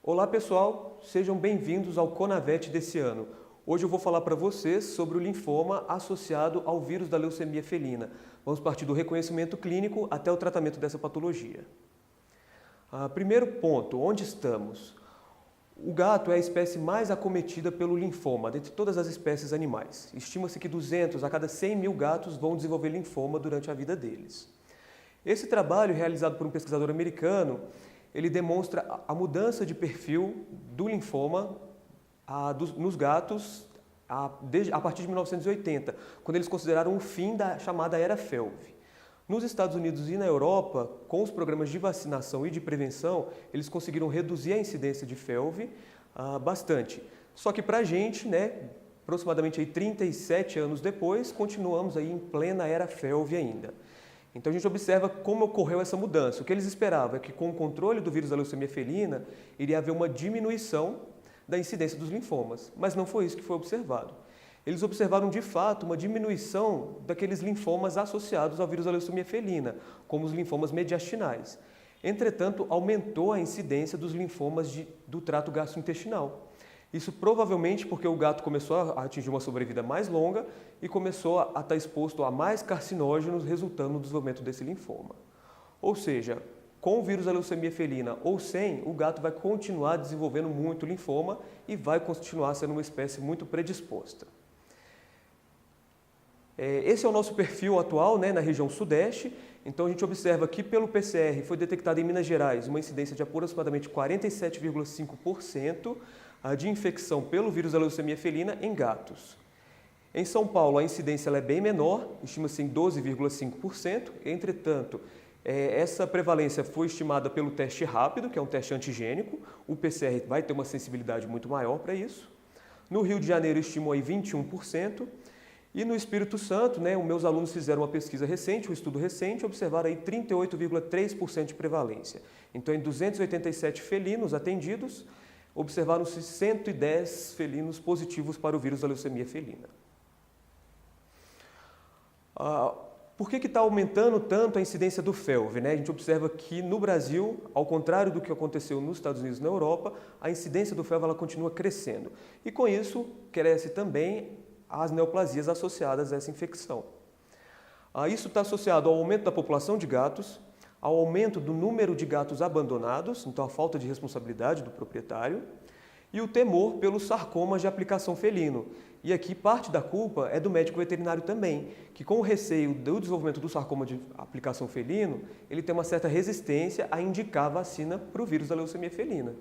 Olá pessoal, sejam bem-vindos ao Conavet desse ano. Hoje eu vou falar para vocês sobre o linfoma associado ao vírus da leucemia felina. Vamos partir do reconhecimento clínico até o tratamento dessa patologia. Primeiro ponto, onde estamos? O gato é a espécie mais acometida pelo linfoma, dentre todas as espécies animais. Estima-se que 200 a cada 100 mil gatos vão desenvolver linfoma durante a vida deles. Esse trabalho, realizado por um pesquisador americano, ele demonstra a mudança de perfil do linfoma nos gatos a partir de 1980, quando eles consideraram o fim da chamada Era Felv. Nos Estados Unidos e na Europa, com os programas de vacinação e de prevenção, eles conseguiram reduzir a incidência de Felv bastante. Só que para a gente, aproximadamente aí 37 anos depois, continuamos aí em plena Era Felv ainda. Então a gente observa como ocorreu essa mudança. O que eles esperavam é que com o controle do vírus da leucemia felina, iria haver uma diminuição da incidência dos linfomas, mas não foi isso que foi observado. Eles observaram de fato uma diminuição daqueles linfomas associados ao vírus da leucemia felina, como os linfomas mediastinais. Entretanto, aumentou a incidência dos linfomas do trato gastrointestinal. Isso provavelmente porque o gato começou a atingir uma sobrevida mais longa e começou a estar exposto a mais carcinógenos, resultando no desenvolvimento desse linfoma. Ou seja, com o vírus da leucemia felina ou sem, o gato vai continuar desenvolvendo muito linfoma e vai continuar sendo uma espécie muito predisposta. Esse é o nosso perfil atual, na região sudeste. Então a gente observa que pelo PCR foi detectada em Minas Gerais uma incidência de aproximadamente 47,5% de infecção pelo vírus da leucemia felina em gatos. Em São Paulo a incidência é bem menor, estima-se em 12,5%, entretanto, essa prevalência foi estimada pelo teste rápido, que é um teste antigênico, o PCR vai ter uma sensibilidade muito maior para isso. No Rio de Janeiro estimam aí 21%, e no Espírito Santo, os meus alunos fizeram uma pesquisa recente, um estudo recente, observaram aí 38,3% de prevalência. Então, em 287 felinos atendidos, observaram-se 110 felinos positivos para o vírus da leucemia felina. Por que está aumentando tanto a incidência do Felv? A gente observa que no Brasil, ao contrário do que aconteceu nos Estados Unidos e na Europa, a incidência do Felv ela continua crescendo. E com isso, cresce também as neoplasias associadas a essa infecção. Isso está associado ao aumento da população de gatos, ao aumento do número de gatos abandonados, então a falta de responsabilidade do proprietário, e o temor pelos sarcomas de aplicação felino. E aqui parte da culpa é do médico veterinário também, que com o receio do desenvolvimento do sarcoma de aplicação felino, ele tem uma certa resistência a indicar a vacina para o vírus da leucemia felina.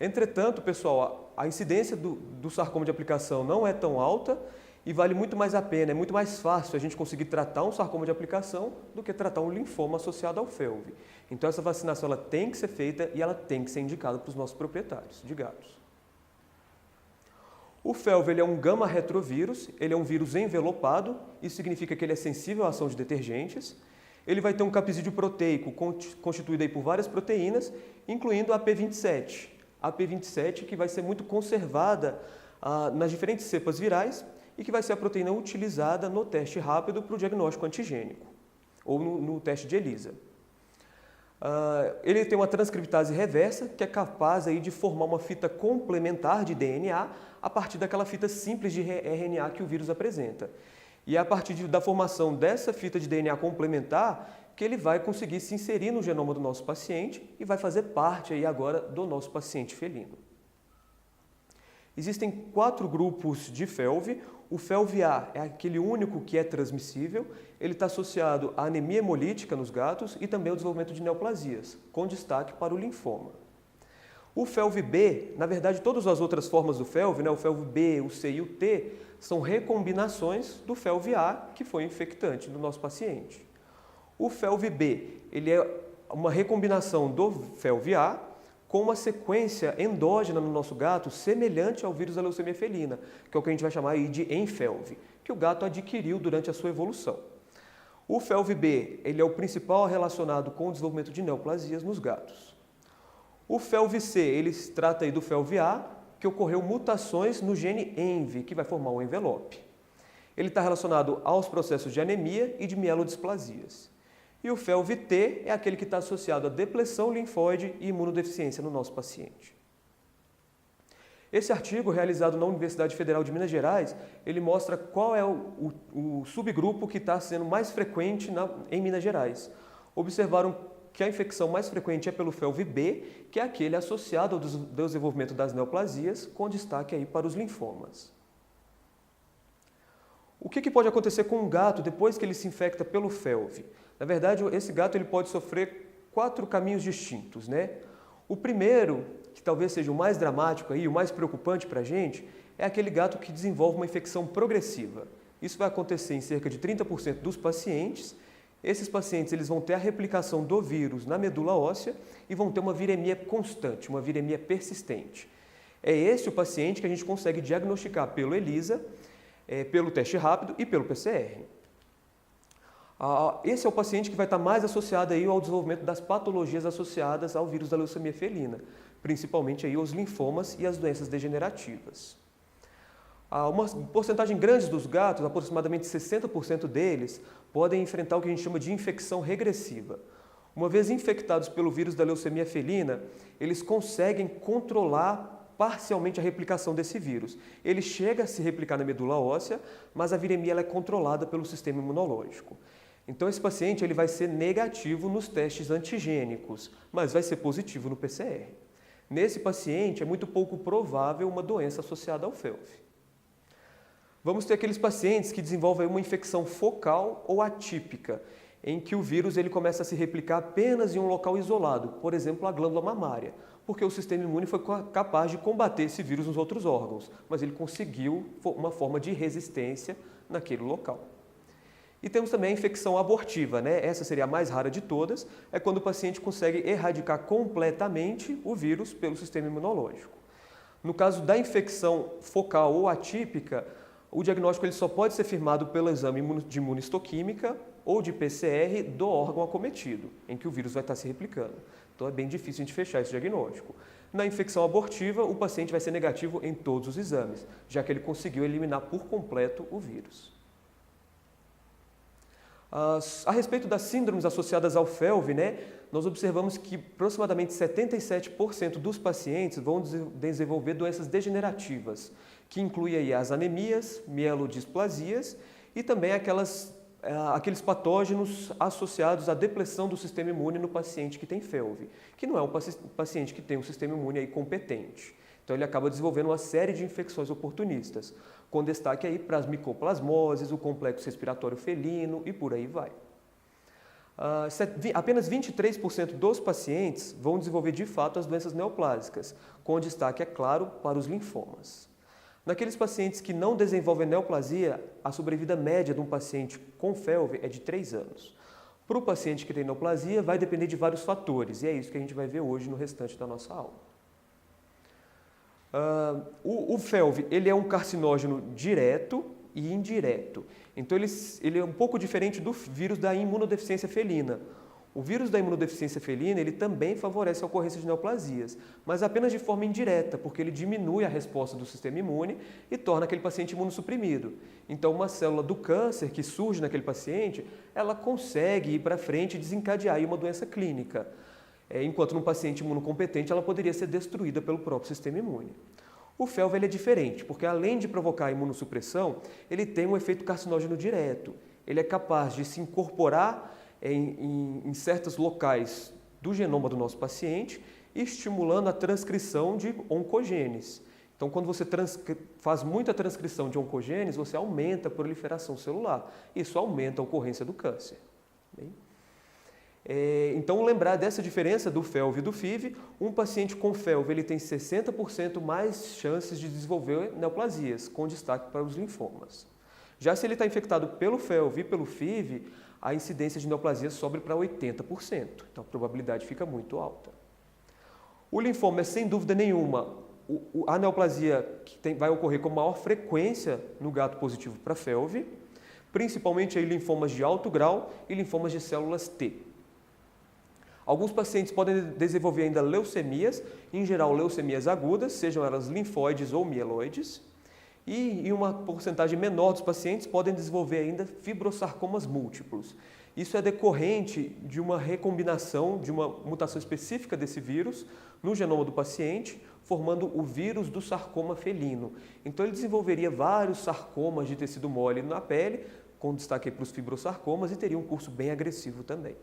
Entretanto, pessoal, a incidência do sarcoma de aplicação não é tão alta e vale muito mais a pena, é muito mais fácil a gente conseguir tratar um sarcoma de aplicação do que tratar um linfoma associado ao Felv. Então essa vacinação ela tem que ser feita e ela tem que ser indicada para os nossos proprietários de gatos. O Felv ele é um gama-retrovírus, ele é um vírus envelopado, isso significa que ele é sensível à ação de detergentes. Ele vai ter um capsídeo proteico constituído aí por várias proteínas, incluindo a P27. A P27 que vai ser muito conservada nas diferentes cepas virais e que vai ser a proteína utilizada no teste rápido para o diagnóstico antigênico, ou no teste de ELISA. Ele tem uma transcriptase reversa, que é capaz aí de formar uma fita complementar de DNA a partir daquela fita simples de RNA que o vírus apresenta. E é a partir da formação dessa fita de DNA complementar que ele vai conseguir se inserir no genoma do nosso paciente e vai fazer parte aí agora do nosso paciente felino. Existem 4 grupos de Felv. O Felv-A é aquele único que é transmissível. Ele está associado à anemia hemolítica nos gatos e também ao desenvolvimento de neoplasias, com destaque para o linfoma. O Felv-B, na verdade, todas as outras formas do Felv, o Felv-B, o C e o T, são recombinações do Felv-A, que foi infectante do nosso paciente. O Felv-B, ele é uma recombinação do Felv-A com uma sequência endógena no nosso gato semelhante ao vírus da leucemia felina, que é o que a gente vai chamar aí de Enfelv, que o gato adquiriu durante a sua evolução. O Felv-B, ele é o principal relacionado com o desenvolvimento de neoplasias nos gatos. O Felv-C, ele se trata aí do Felv-A, que ocorreu mutações no gene ENV, que vai formar um envelope. Ele está relacionado aos processos de anemia e de mielodisplasias. E o Felv-T é aquele que está associado à depressão linfóide e imunodeficiência no nosso paciente. Esse artigo, realizado na Universidade Federal de Minas Gerais, ele mostra qual é o subgrupo que está sendo mais frequente em Minas Gerais. Observaram que a infecção mais frequente é pelo FeLV-B, que é aquele associado ao desenvolvimento das neoplasias, com destaque aí para os linfomas. O que pode acontecer com um gato depois que ele se infecta pelo FeLV? Na verdade, esse gato ele pode sofrer 4 caminhos distintos, né? O primeiro, que talvez seja o mais dramático aí, o mais preocupante para a gente, é aquele gato que desenvolve uma infecção progressiva. Isso vai acontecer em cerca de 30% dos pacientes. Esses pacientes eles vão ter a replicação do vírus na medula óssea e vão ter uma viremia constante, uma viremia persistente. É esse o paciente que a gente consegue diagnosticar pelo ELISA, pelo teste rápido e pelo PCR. Esse é o paciente que vai estar mais associado aí ao desenvolvimento das patologias associadas ao vírus da leucemia felina, principalmente aí os linfomas e as doenças degenerativas. Uma porcentagem grande dos gatos, aproximadamente 60% deles, podem enfrentar o que a gente chama de infecção regressiva. Uma vez infectados pelo vírus da leucemia felina, eles conseguem controlar parcialmente a replicação desse vírus. Ele chega a se replicar na medula óssea, mas a viremia ela é controlada pelo sistema imunológico. Então esse paciente ele vai ser negativo nos testes antigênicos, mas vai ser positivo no PCR. Nesse paciente é muito pouco provável uma doença associada ao FeLV. Vamos ter aqueles pacientes que desenvolvem uma infecção focal ou atípica, em que o vírus ele começa a se replicar apenas em um local isolado, por exemplo, a glândula mamária, porque o sistema imune foi capaz de combater esse vírus nos outros órgãos, mas ele conseguiu uma forma de resistência naquele local. E temos também a infecção abortiva, né? Essa seria a mais rara de todas, é quando o paciente consegue erradicar completamente o vírus pelo sistema imunológico. No caso da infecção focal ou atípica, o diagnóstico ele só pode ser firmado pelo exame de imunistoquímica ou de PCR do órgão acometido, em que o vírus vai estar se replicando. Então é bem difícil a gente fechar esse diagnóstico. Na infecção abortiva, o paciente vai ser negativo em todos os exames, já que ele conseguiu eliminar por completo o vírus. A respeito das síndromes associadas ao FeLV, né, nós observamos que aproximadamente 77% dos pacientes vão desenvolver doenças degenerativas, que incluem aí as anemias, mielodisplasias e também aqueles patógenos associados à depressão do sistema imune no paciente que tem FeLV, que não é um paciente que tem um sistema imune aí competente. Então ele acaba desenvolvendo uma série de infecções oportunistas, com destaque aí para as micoplasmoses, o complexo respiratório felino e por aí vai. Apenas 23% dos pacientes vão desenvolver de fato as doenças neoplásicas, com destaque, é claro, para os linfomas. Naqueles pacientes que não desenvolvem neoplasia, a sobrevida média de um paciente com FeLV é de 3 anos. Para o paciente que tem neoplasia, vai depender de vários fatores, e é isso que a gente vai ver hoje no restante da nossa aula. O FeLV ele é um carcinógeno direto e indireto. Então ele é um pouco diferente do vírus da imunodeficiência felina. O vírus da imunodeficiência felina ele também favorece a ocorrência de neoplasias, mas apenas de forma indireta, porque ele diminui a resposta do sistema imune e torna aquele paciente imunossuprimido. Então uma célula do câncer que surge naquele paciente, ela consegue ir para frente e desencadear aí uma doença clínica. Enquanto num paciente imunocompetente ela poderia ser destruída pelo próprio sistema imune. O FeLV ele é diferente, porque além de provocar imunossupressão, ele tem um efeito carcinógeno direto. Ele é capaz de se incorporar em certos locais do genoma do nosso paciente, estimulando a transcrição de oncogenes. Então, quando você faz muita transcrição de oncogenes, você aumenta a proliferação celular. Isso aumenta a ocorrência do câncer. Bem? Então, lembrar dessa diferença do FeLV e do FIV, um paciente com FeLV ele tem 60% mais chances de desenvolver neoplasias, com destaque para os linfomas. Já se ele está infectado pelo FeLV e pelo FIV, a incidência de neoplasia sobe para 80%, então a probabilidade fica muito alta. O linfoma é, sem dúvida nenhuma, a neoplasia que vai ocorrer com maior frequência no gato positivo para FeLV, principalmente aí linfomas de alto grau e linfomas de células T. Alguns pacientes podem desenvolver ainda leucemias, em geral leucemias agudas, sejam elas linfóides ou mieloides, e uma porcentagem menor dos pacientes podem desenvolver ainda fibrosarcomas múltiplos. Isso é decorrente de uma recombinação, de uma mutação específica desse vírus no genoma do paciente, formando o vírus do sarcoma felino. Então ele desenvolveria vários sarcomas de tecido mole na pele, com destaque para os fibrosarcomas, e teria um curso bem agressivo também.